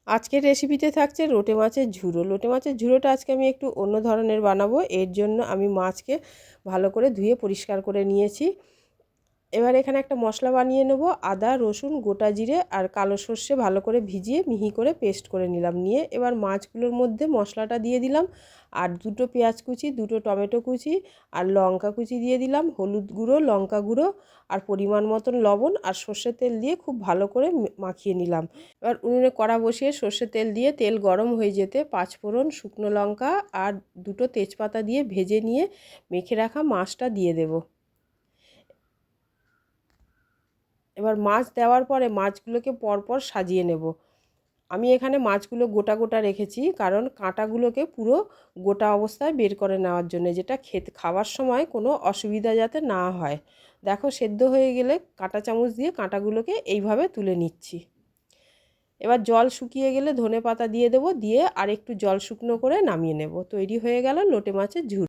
আজকের রেসিপিতে থাকছে লোটে মাছের ঝুড়ো। লোটে মাছের ঝুড়োটা আজকে আমি একটু অন্য ধরনের বানাবো। এর জন্য আমি মাছকে ভালো করে ধুয়ে পরিষ্কার করে নিয়েছি। এবার এখানে একটা মশলা বানিয়ে নেব। আদা, রসুন, গোটা জিরে আর কালো সর্ষে ভালো করে ভিজিয়ে মিহি করে পেস্ট করে নিলাম। নিয়ে এবার মাছগুলোর মধ্যে মশলাটা দিয়ে দিলাম, আর দুটো পেঁয়াজ কুচি, দুটো টমেটো কুচি আর লঙ্কা কুচি দিয়ে দিলাম, হলুদ গুঁড়ো, লঙ্কা গুঁড়ো আর পরিমাণ মতন লবণ আর সর্ষের তেল দিয়ে খুব ভালো করে মাখিয়ে নিলাম। এবার উনুনে কড়া বসিয়ে সর্ষের তেল দিয়ে তেল গরম হয়ে যেতে পাঁচফোড়ন, শুকনো লঙ্কা আর দুটো তেজপাতা দিয়ে ভেজে নিয়ে মেখে রাখা মাছটা দিয়ে দেব। এবার মাছ দেওয়ার পরে মাছগুলোকে পরপর সাজিয়ে নেব। আমি এখানে মাছগুলো গোটা গোটা রেখেছি, কারণ কাঁটাগুলোকে পুরো গোটা অবস্থায় বের করে নেওয়ার জন্য, যেটা খাওয়ার সময় কোনো অসুবিধা যাতে না হয়। দেখো, সেদ্ধ হয়ে গেলে কাঁটা চামচ দিয়ে কাঁটাগুলোকে এইভাবে তুলে নিচ্ছি। এবার জল শুকিয়ে গেলে ধনেপাতা দিয়ে দেবো, দিয়ে আর একটু জল শুকনো করে নামিয়ে নেব। তৈরি হয়ে গেল লোটে মাছের ঝুড়ো।